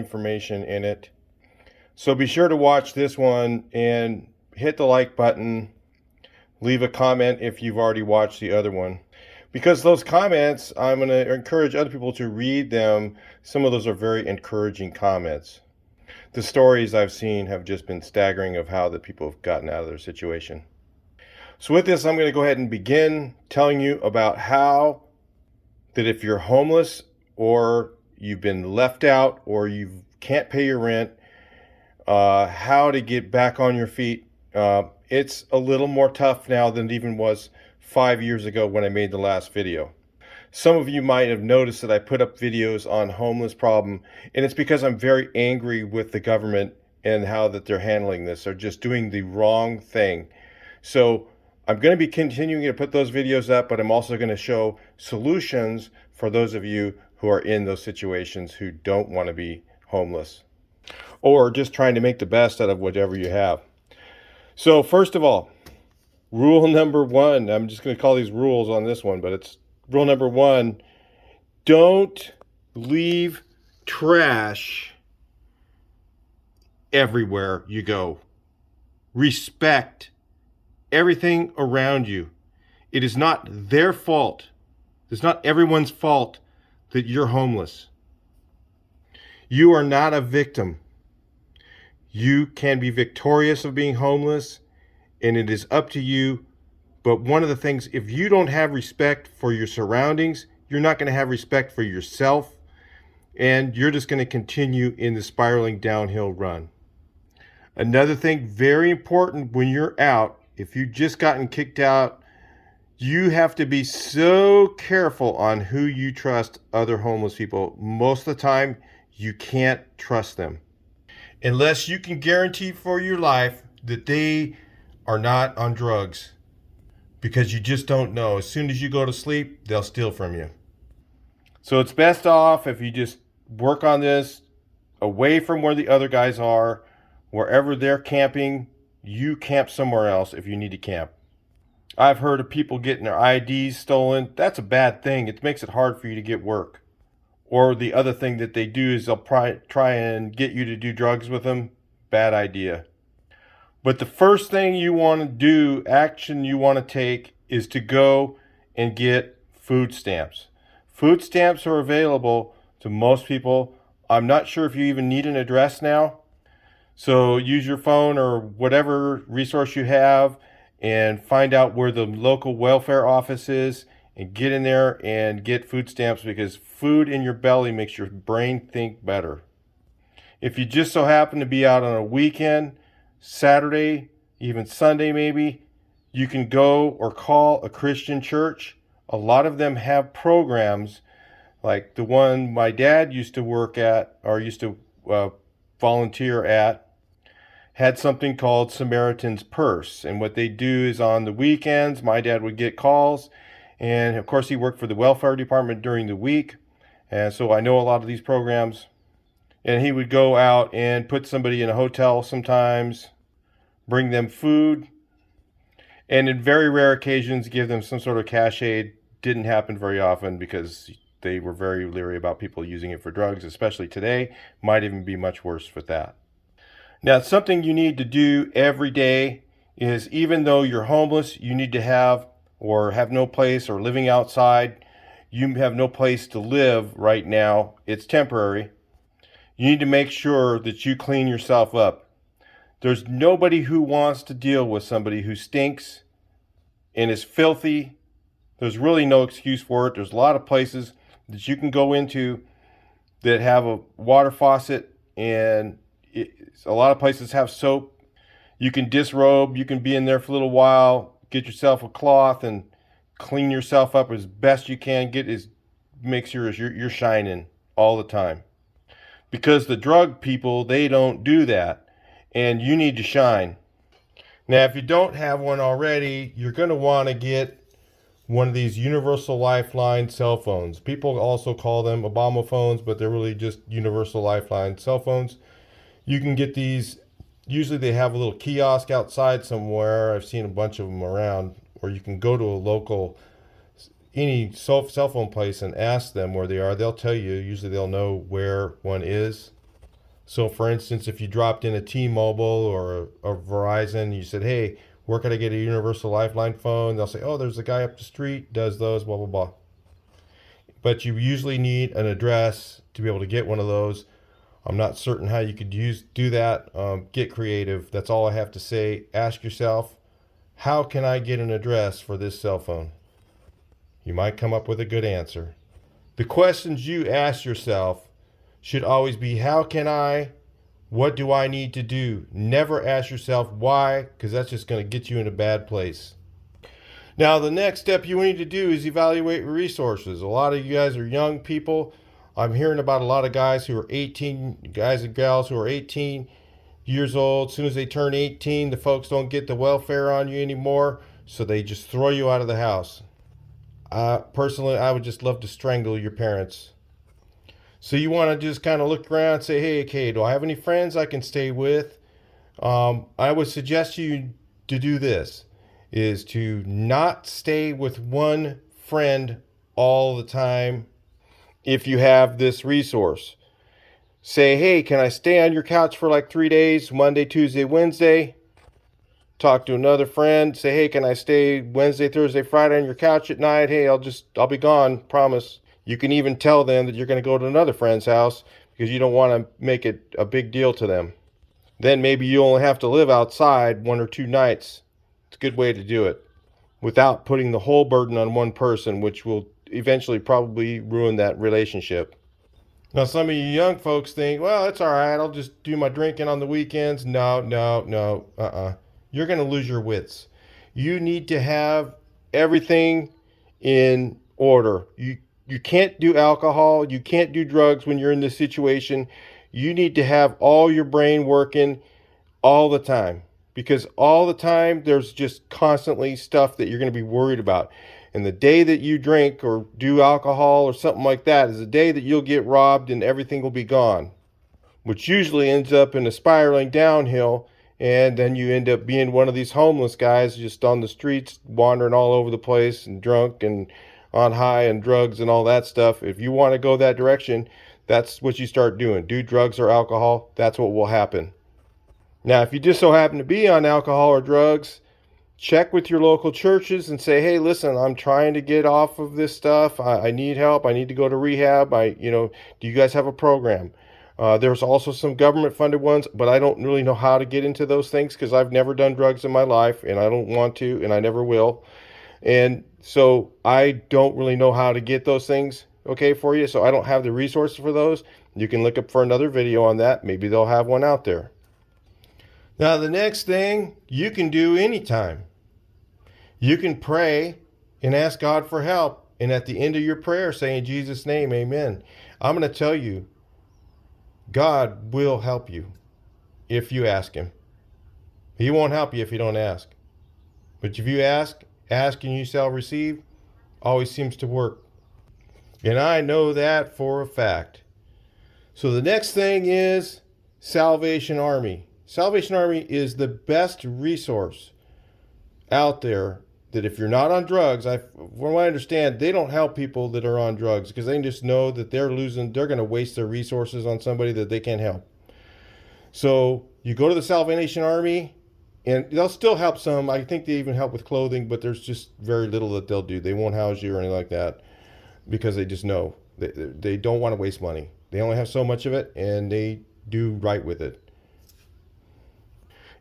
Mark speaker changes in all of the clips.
Speaker 1: information in it. So be sure to watch this one and hit the like button. Leave a comment if you've already watched the other one. Because those comments, I'm going to encourage other people to read them. Some of those are very encouraging comments. The stories I've seen have just been staggering of how the people have gotten out of their situation. So with this, I'm going to go ahead and begin telling you about how that if you're homeless or you've been left out or you can't pay your rent, how to get back on your feet. It's a little more tough now than it even was 5 years ago when I made the last video. Some of you might have noticed that I put up videos on homeless problem, and it's because I'm very angry with the government and how that they're handling this. They're just doing the wrong thing. So I'm going to be continuing to put those videos up, but I'm also going to show solutions for those of you who are in those situations who don't want to be homeless or just trying to make the best out of whatever you have. So first of all, rule number one, I'm just going to call these rules on this one, but it's rule number one: don't leave trash everywhere you go. Respect everything around you. It is not their fault. It's not everyone's fault that you're homeless. You are not a victim. You can be victorious of being homeless, and it is up to you. But one of the things, if you don't have respect for your surroundings, you're not going to have respect for yourself, and you're just going to continue in the spiraling downhill run. Another thing very important when you're out, if you've just gotten kicked out, you have to be so careful on who you trust other homeless people. Most of the time, you can't trust them unless you can guarantee for your life that they are not on drugs, because you just don't know. As soon as you go to sleep, they'll steal from you. So it's best off if you just work on this away from where the other guys are. Wherever they're camping, you camp somewhere else if you need to camp. I've heard of people getting their IDs stolen. That's a bad thing. It makes it hard for you to get work. Or the other thing that they do is they'll try and get you to do drugs with them. Bad idea. But the first thing you want to do, action you want to take, is to go and get food stamps. Food stamps are available to most people. I'm not sure if you even need an address now. So use your phone or whatever resource you have and find out where the local welfare office is and get in there and get food stamps, because food in your belly makes your brain think better. If you just so happen to be out on a weekend, Saturday, even Sunday maybe, you can go or call a Christian church. A lot of them have programs like the one my dad used to work at or used to volunteer at, had something called Samaritan's Purse. And what they do is on the weekends, my dad would get calls. And of course, he worked for the welfare department during the week. And so I know a lot of these programs. And he would go out and put somebody in a hotel sometimes, bring them food, and in very rare occasions, give them some sort of cash aid. Didn't happen very often because they were very leery about people using it for drugs, especially today. Might even be much worse with that. Now, something you need to do every day is, even though you're homeless, you need to have or have no place, or living outside, you have no place to live right now. It's temporary. You need to make sure that you clean yourself up. There's nobody who wants to deal with somebody who stinks and is filthy. There's really no excuse for it. There's a lot of places that you can go into that have a water faucet, and a lot of places have soap. You can disrobe. You can be in there for a little while, get yourself a cloth and clean yourself up as best you can. Make sure you're shining all the time. Because the drug people, they don't do that. And you need to shine. Now, if you don't have one already, you're going to want to get one of these Universal Lifeline cell phones. People also call them Obama phones, but they're really just Universal Lifeline cell phones. You can get these. Usually they have a little kiosk outside somewhere. I've seen a bunch of them around. Or you can go to a local, any cell phone place and ask them where they are. They'll tell you. Usually they'll know where one is. So, for instance, if you dropped in a T-Mobile or a Verizon, you said, "Hey, where can I get a Universal Lifeline phone?" They'll say, "Oh, there's a guy up the street does those, blah blah blah." But you usually need an address to be able to get one of those. I'm not certain how you could do that. Get creative. That's all I have to say. Ask yourself, how can I get an address for this cell phone? You might come up with a good answer. The questions you ask yourself should always be, how can I? What do I need to do? Never ask yourself why, because that's just going to get you in a bad place. Now, the next step you need to do is evaluate resources. A lot of you guys are young people. I'm hearing about a lot of guys who are 18, guys and gals who are 18 years old. As soon as they turn 18, the folks don't get the welfare on you anymore, so they just throw you out of the house. Personally, I would just love to strangle your parents. So you want to just kind of look around and say, hey, okay, do I have any friends I can stay with? I would suggest you to do this, is to not stay with one friend all the time if you have this resource. Say, hey, can I stay on your couch for like 3 days, Monday, Tuesday, Wednesday? Talk to another friend. Say, hey, can I stay Wednesday, Thursday, Friday on your couch at night? Hey, I'll be gone, promise. You can even tell them that you're going to go to another friend's house because you don't want to make it a big deal to them. Then maybe you only have to live outside 1 or 2 nights. It's a good way to do it without putting the whole burden on one person, which will eventually probably ruin that relationship. Now, some of you young folks think, well, it's all right. I'll just do my drinking on the weekends. No. You're going to lose your wits. You need to have everything in order. You can't do alcohol. You can't do drugs when you're in this situation. You need to have all your brain working all the time, because all the time there's just constantly stuff that you're going to be worried about. And the day that you drink or do alcohol or something like that is the day that you'll get robbed and everything will be gone, which usually ends up in a spiraling downhill. And then you end up being one of these homeless guys just on the streets, wandering all over the place and drunk and on high and drugs and all that stuff. If you want to go that direction, that's what you start doing. Do drugs or alcohol. That's what will happen. Now, if you just so happen to be on alcohol or drugs, check with your local churches and say, hey, listen, I'm trying to get off of this stuff. I need help. I need to go to rehab. Do you guys have a program? There's also some government funded ones, but I don't really know how to get into those things because I've never done drugs in my life and I don't want to and I never will. And so I don't really know how to get those things, okay, for you. So I don't have the resources for those. You can look up for another video on that. Maybe they'll have one out there. Now, the next thing you can do anytime, you can pray and ask God for help. And at the end of your prayer, say in Jesus' name, amen. I'm going to tell you, God will help you if you ask him. He won't help you if you don't ask. But if you ask and you shall receive, always seems to work. And I know that for a fact. So the next thing is Salvation Army. Salvation Army is the best resource out there that if you're not on drugs, from what I understand, they don't help people that are on drugs because they just know that they're going to waste their resources on somebody that they can't help. So you go to the Salvation Army and they'll still help some. I think they even help with clothing, but there's just very little that they'll do. They won't house you or anything like that because they just know they don't want to waste money. They only have so much of it and they do right with it.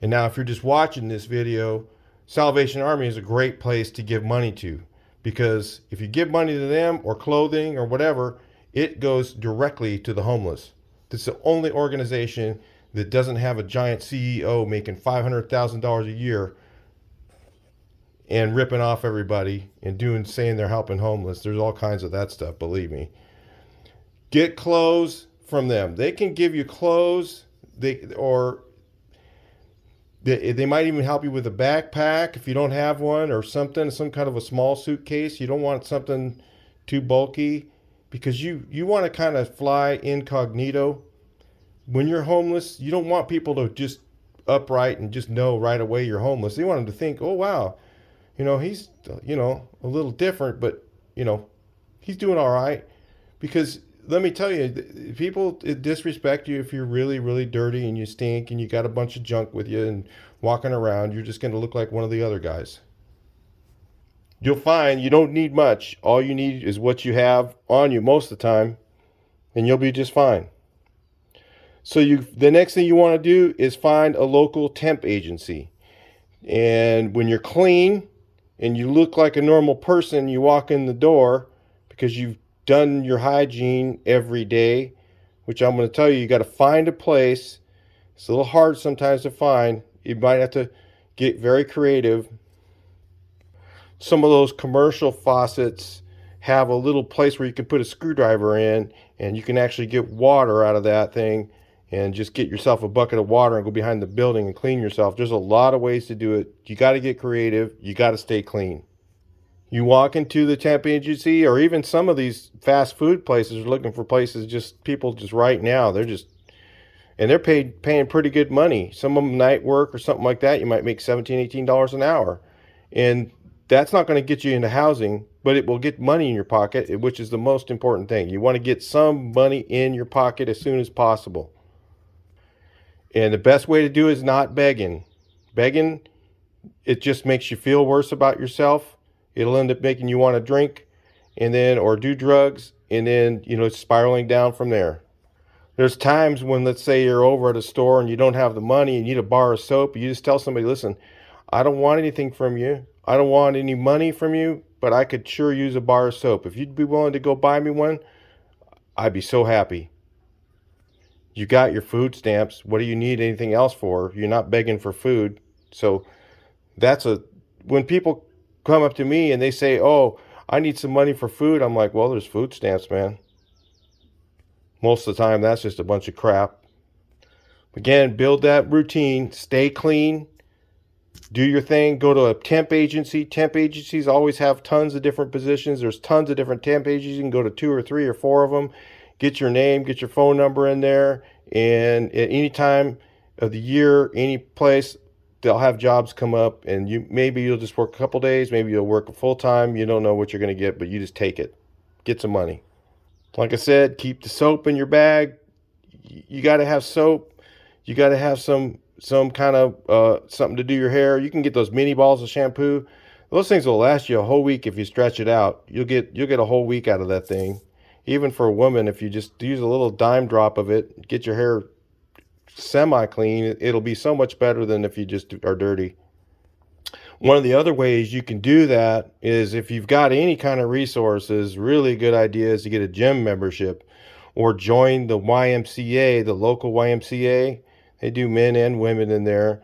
Speaker 1: And now if you're just watching this video, Salvation Army is a great place to give money to, because if you give money to them or clothing or whatever, it goes directly to the homeless. This is the only organization that doesn't have a giant CEO making $500,000 a year and ripping off everybody and saying they're helping homeless. There's all kinds of that stuff, believe me. Get clothes from them. They can give you clothes, they might even help you with a backpack if you don't have one, or some kind of a small suitcase. You don't want something too bulky because you want to kind of fly incognito. When you're homeless, you don't want people to just upright and just know right away you're homeless. They want them to think, oh, wow, he's, a little different, but, he's doing all right. Because let me tell you, people disrespect you if you're really, really dirty and you stink and you got a bunch of junk with you and walking around. You're just going to look like one of the other guys. You'll find you don't need much. All you need is what you have on you most of the time, and you'll be just fine. So the next thing you want to do is find a local temp agency. And when you're clean and you look like a normal person, you walk in the door because you've done your hygiene every day, which I'm going to tell you, you got to find a place. It's a little hard sometimes to find. You might have to get very creative. Some of those commercial faucets have a little place where you can put a screwdriver in and you can actually get water out of that thing and just get yourself a bucket of water and go behind the building and clean yourself. There's a lot of ways to do it. You got to get creative. You got to stay clean. You walk into the temp agency or even some of these fast food places are looking for places, just people just right now. And they're paying pretty good money. Some of them night work or something like that. You might make $17, $18 an hour. And that's not going to get you into housing, but it will get money in your pocket, which is the most important thing. You want to get some money in your pocket as soon as possible. And the best way to do it is not begging. Begging, it just makes you feel worse about yourself. It'll end up making you want to drink or do drugs, and then, it's spiraling down from there. There's times when, let's say you're over at a store and you don't have the money and you need a bar of soap. You just tell somebody, listen, I don't want anything from you. I don't want any money from you, but I could sure use a bar of soap. If you'd be willing to go buy me one, I'd be so happy. You got your food stamps. What do you need anything else for? You're not begging for food. So when people come up to me and they say, oh, I need some money for food, I'm like, well, there's food stamps, man. Most of the time, that's just a bunch of crap. Again, build that routine. Stay clean. Do your thing. Go to a temp agency. Temp agencies always have tons of different positions. There's tons of different temp agencies. You can go to 2 or 3 or 4 of them. Get your name, get your phone number in there. And at any time of the year, any place, they'll have jobs come up. And maybe you'll just work a couple days. Maybe you'll work full time. You don't know what you're going to get, but you just take it. Get some money. Like I said, keep the soap in your bag. You got to have soap. You got to have some kind of something to do your hair. You can get those mini balls of shampoo. Those things will last you a whole week if you stretch it out. You'll get a whole week out of that thing. Even for a woman, if you just use a little dime drop of it, get your hair semi-clean, it'll be so much better than if you just are dirty. One of the other ways you can do that is if you've got any kind of resources, really good idea is to get a gym membership or join the YMCA, the local YMCA. They do men and women in there.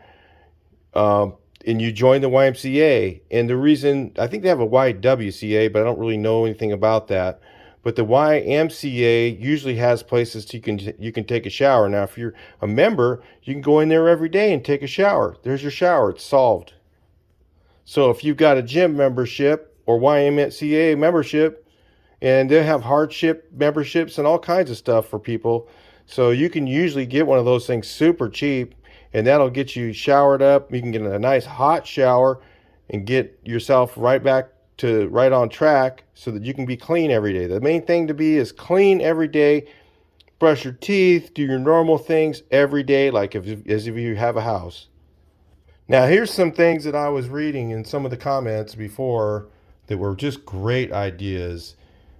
Speaker 1: And you join the YMCA. And the reason, I think they have a YWCA, but I don't really know anything about that. But the YMCA usually has places you can take a shower. Now, if you're a member, you can go in there every day and take a shower. There's your shower. It's solved. So if you've got a gym membership or YMCA membership, and they have hardship memberships and all kinds of stuff for people. So you can usually get one of those things super cheap, and that'll get you showered up. You can get a nice hot shower and get yourself right on track so that you can be clean every day. The main thing to be is clean every day. Brush your teeth, do your normal things every day, like as if you have a house. Now, here's some things that I was reading in some of the comments before that were just great ideas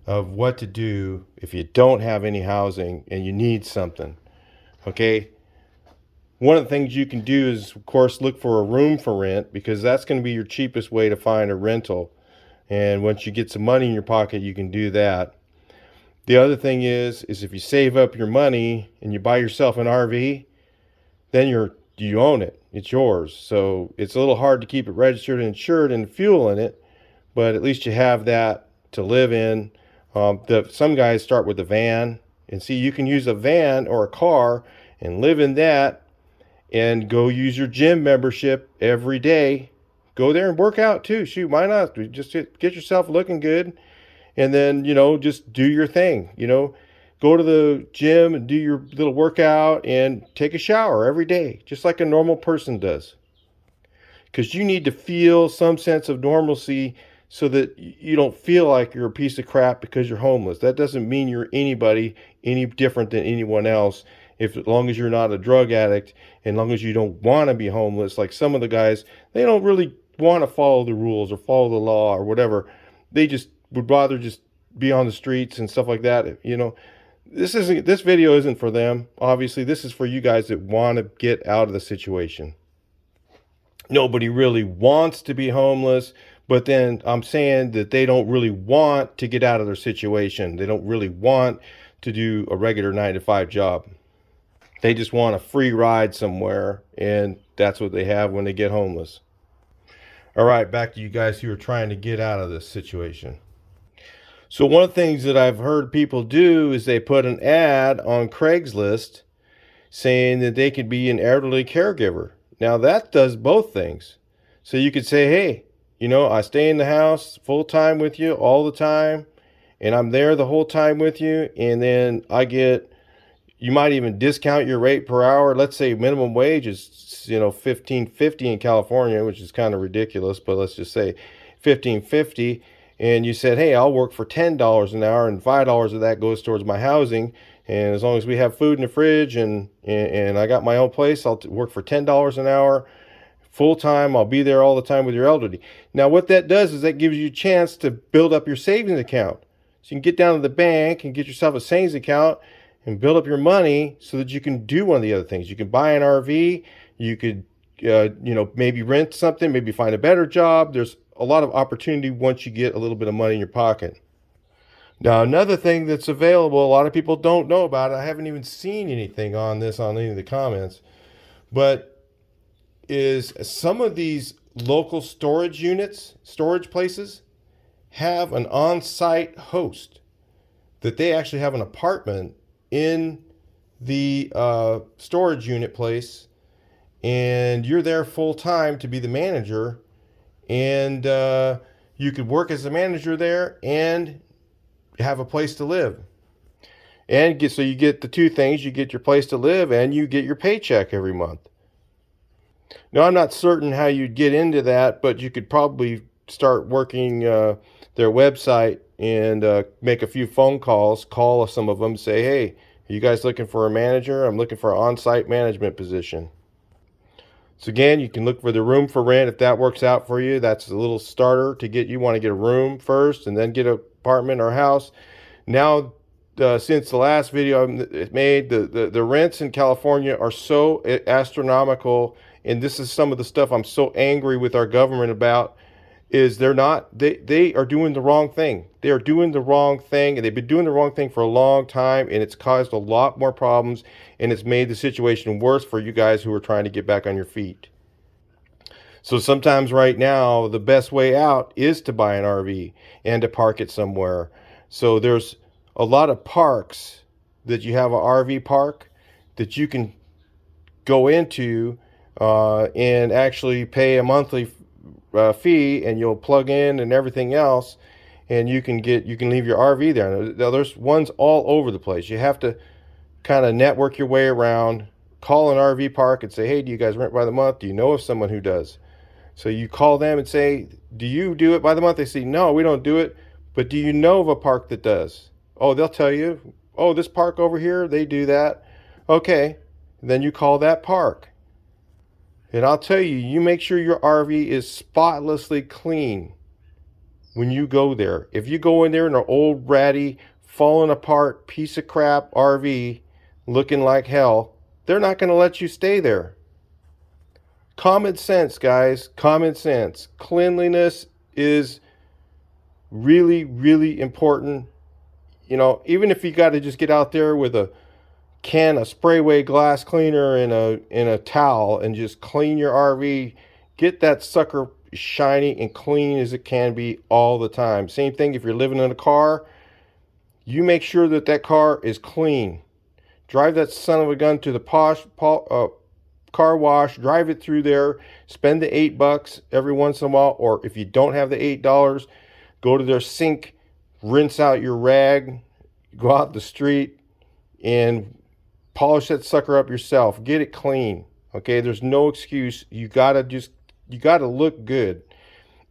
Speaker 1: of what to do if you don't have any housing and you need something. Okay? One of the things you can do is, of course, look for a room for rent, because that's going to be your cheapest way to find a rental. And once you get some money in your pocket, you can do that. The other thing is if you save up your money and you buy yourself an RV, then you own it. It's yours. So it's a little hard to keep it registered and insured and fuel in it, but at least you have that to live in. Some guys start with a van, and see, you can use a van or a car and live in that and go use your gym membership every day. Go there and work out too. Shoot, why not? Just get yourself looking good, and then, just do your thing. Go to the gym and do your little workout and take a shower every day, just like a normal person does. Because you need to feel some sense of normalcy so that you don't feel like you're a piece of crap because you're homeless. That doesn't mean you're anybody any different than anyone else. If as long as you're not a drug addict, and as long as you don't want to be homeless, like some of the guys, they don't really want to follow the rules or follow the law or whatever. They just would rather just be on the streets and stuff like that. This video isn't for them. Obviously, this is for you guys that want to get out of the situation. Nobody really wants to be homeless, but then I'm saying that they don't really want to get out of their situation. They don't really want to do a regular 9-to-5 job. They just want a free ride somewhere, and that's what they have when they get homeless. All right, back to you guys who are trying to get out of this situation. So one of the things that I've heard people do is they put an ad on Craigslist saying that they could be an elderly caregiver. Now that does both things. So you could say, hey, I stay in the house full time with you all the time, and I'm there the whole time with you, and then you might even discount your rate per hour. Let's say minimum wage is $15.50 in California, which is kind of ridiculous, but let's just say $15.50. And you said, hey, I'll work for $10 an hour, and $5 of that goes towards my housing. And as long as we have food in the fridge and I got my own place, I'll work for $10 an hour full time. I'll be there all the time with your elderly. Now, what that does is that gives you a chance to build up your savings account. So you can get down to the bank and get yourself a savings account and build up your money so that you can do one of the other things. You can buy an RV. You could, maybe rent something, maybe find a better job. There's a lot of opportunity once you get a little bit of money in your pocket. Now, another thing that's available, a lot of people don't know about it. I haven't even seen anything on this on any of the comments, but is some of these local storage places have an on-site host, that they actually have an apartment in the storage unit place, and you're there full time to be the manager, and you could work as a manager there and have a place to live. And so you get the two things: you get your place to live and you get your paycheck every month. Now, I'm not certain how you'd get into that, but you could probably start working their website and make a few phone calls, call some of them, say, hey, are you guys looking for a manager? I'm looking for an on-site management position. So again, you can look for the room for rent. If that works out for you, that's a little starter to get. You want to get a room first and then get an apartment or house. Now, since the last video I made, the rents in California are so astronomical, and this is some of the stuff I'm so angry with our government about, is they are doing the wrong thing. They are doing the wrong thing, and they've been doing the wrong thing for a long time, and it's caused a lot more problems, and it's made the situation worse for you guys who are trying to get back on your feet. So sometimes right now, the best way out is to buy an RV and to park it somewhere. So there's a lot of parks that you have an RV park that you can go into and actually pay a monthly fee, and you'll plug in and everything else, and you can leave your RV there. Now, there's ones all over the place. You have to kind of network your way around, call an RV park and say, hey, do you guys rent by the month? Do you know of someone who does? So you call them and say, do you do it by the month? They say, no, we don't do it, but do you know of a park that does? Oh, they'll tell you, oh, this park over here, they do that. Okay, then you call that park. And I'll tell you, you make sure your RV is spotlessly clean when you go there. If you go in there in an old, ratty, falling apart piece of crap RV looking like hell, they're not going to let you stay there. Common sense, guys. Common sense. Cleanliness is really, really important. Even if you got to just get out there with a can of Sprayway glass cleaner and a towel and just clean your RV, get that sucker shiny and clean as it can be all the time. Same thing if you're living in a car. You make sure that car is clean. Drive that son of a gun to the car wash, drive it through there, spend the $8 every once in a while, or if you don't have the $8, go to their sink, rinse out your rag, go out the street and polish that sucker up yourself. Get it clean. Okay, there's no excuse. You gotta look good.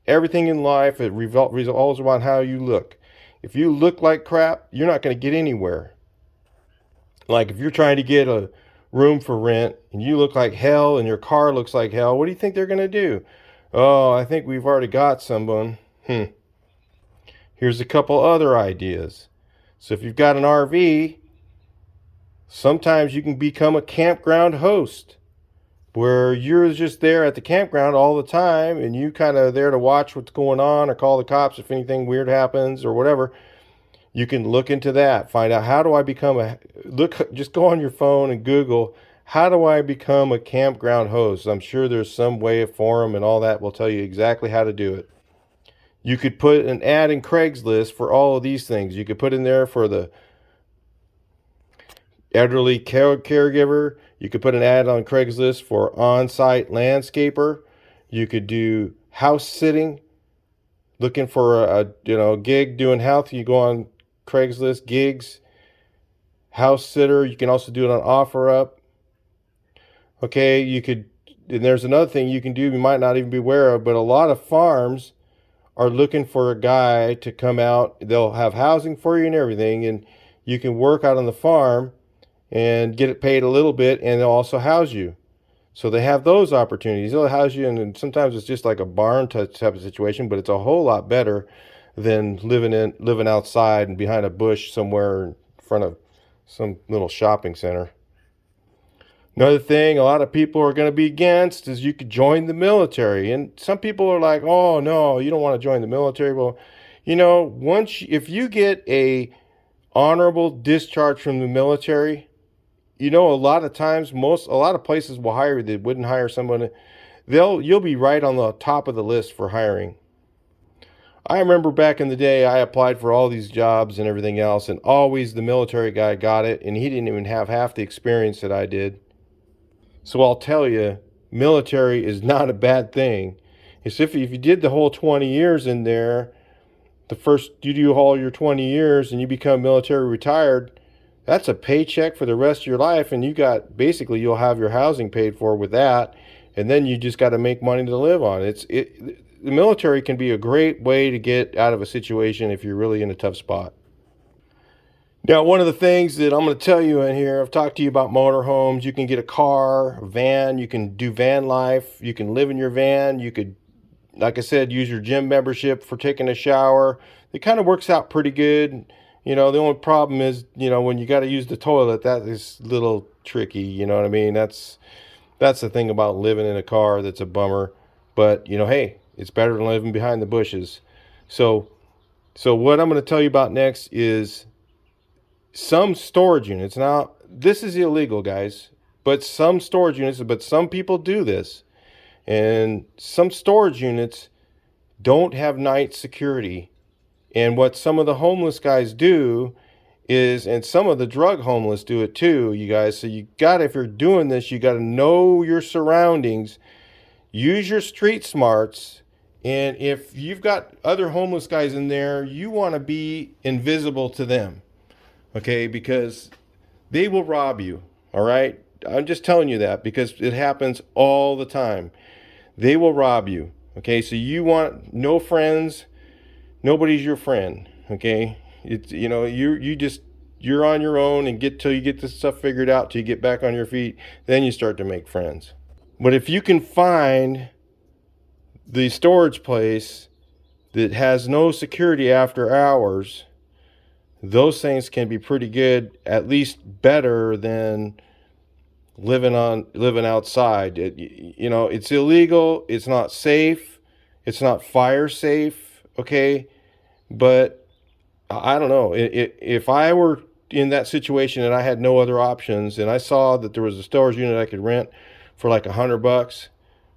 Speaker 1: Everything in life, it revolves around how you look. If you look like crap, you're not going to get anywhere. Like if you're trying to get a room for rent and you look like hell and your car looks like hell, what do you think they're going to do? Oh, I think we've already got someone. Here's a couple other ideas. So if you've got an RV, sometimes you can become a campground host where you're just there at the campground all the time and you kind of there to watch what's going on or call the cops if anything weird happens or whatever. You can look into that, find out how do I become just go on your phone and Google, how do I become a campground host? I'm sure there's some way, a forum and all that will tell you exactly how to do it. You could put an ad in Craigslist for all of these things. You could put in there for the elderly caregiver. You could put an ad on Craigslist for on-site landscaper. You could do house sitting, looking for a gig doing house. You go on Craigslist gigs, house sitter. You can also do it on OfferUp. Okay, and there's another thing you can do you might not even be aware of, but a lot of farms are looking for a guy to come out. They'll have housing for you and everything, and you can work out on the farm and get it paid a little bit, and they'll also house you. So they have those opportunities. They'll house you, and sometimes it's just like a barn type of situation, but it's a whole lot better than living outside and behind a bush somewhere in front of some little shopping center. Another thing a lot of people are going to be against is you could join the military. And some people are like, oh, no, you don't want to join the military. Well, if you get a honorable discharge from the military, a lot of times, a lot of places will hire you. They wouldn't hire someone. You'll be right on the top of the list for hiring. I remember back in the day, I applied for all these jobs and everything else, and always the military guy got it, and he didn't even have half the experience that I did. So I'll tell you, military is not a bad thing. It's if you did the whole 20 years in there, you do all your 20 years and you become military retired, that's a paycheck for the rest of your life, and you'll have your housing paid for with that, and then you just got to make money to live on. The military can be a great way to get out of a situation if you're really in a tough spot. Now, one of the things that I'm going to tell you in here, I've talked to you about motorhomes. You can get a car, a van. You can do van life. You can live in your van. You could, like I said, use your gym membership for taking a shower. It kind of works out pretty good. The only problem is, when you got to use the toilet, that is a little tricky. You know what I mean? That's the thing about living in a car that's a bummer. But, hey, it's better than living behind the bushes. So what I'm going to tell you about next is some storage units. Now, this is illegal, guys, but some people do this. And some storage units don't have night security. And what some of the homeless guys do is, and some of the drug homeless do it too, you guys. So if you're doing this, you got to know your surroundings, use your street smarts. And if you've got other homeless guys in there, you want to be invisible to them. Okay, because they will rob you, all right? I'm just telling you that because it happens all the time. They will rob you, okay? So you want no friends, nobody's your friend, okay? It's you're on your own and till you get this stuff figured out, till you get back on your feet, then you start to make friends. But if you can find the storage place that has no security after hours, those things can be pretty good, at least better than living outside. It's illegal, it's not safe, it's not fire safe, okay? But I don't know. If I were in that situation and I had no other options and I saw that there was a storage unit I could rent for like $100,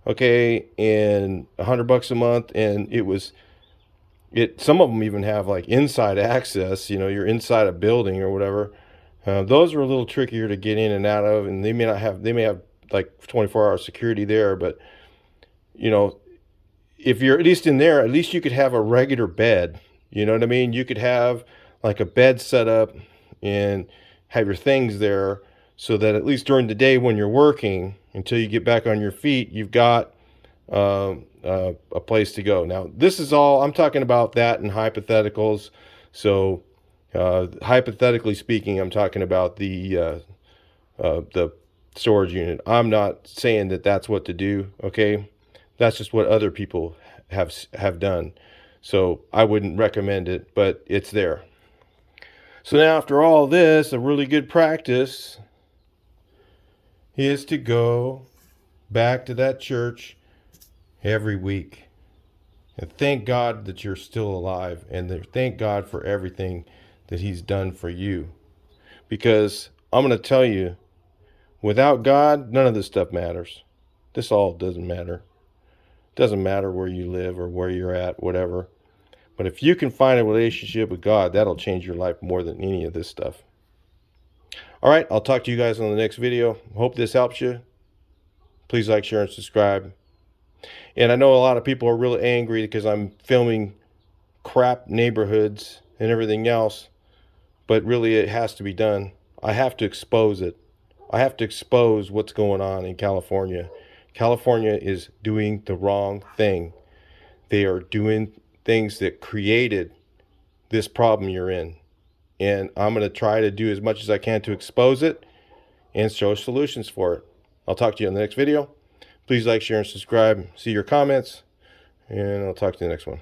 Speaker 1: okay, and $100 a month, and some of them even have like inside access, you're inside a building or whatever. Those are a little trickier to get in and out of, and they may have like 24-hour security there, but if you're at least in there, at least you could have a regular bed. You know what I mean? You could have like a bed set up and have your things there so that at least during the day when you're working, until you get back on your feet, you've got a place to go. Now, this is all I'm talking about, that and hypotheticals. So, hypothetically speaking, I'm talking about the storage unit. I'm not saying that that's what to do. Okay, that's just what other people have done. So I wouldn't recommend it, but it's there. So now, after all this, a really good practice is to go back to that church every week and thank God that you're still alive, and thank God for everything that He's done for you. Because I'm going to tell you, without God, none of this stuff matters. This all doesn't matter. It doesn't matter where you live or where you're at, whatever. But if you can find a relationship with God, that'll change your life more than any of this stuff. All right, I'll talk to you guys on the next video. Hope this helps you. Please like, share, and subscribe. And I know a lot of people are really angry because I'm filming crap neighborhoods and everything else, but really it has to be done. I have to expose it. I have to expose what's going on in California. California is doing the wrong thing. They are doing things that created this problem you're in. And I'm going to try to do as much as I can to expose it and show solutions for it. I'll talk to you in the next video. Please like, share, and subscribe. See your comments, and I'll talk to you in the next one.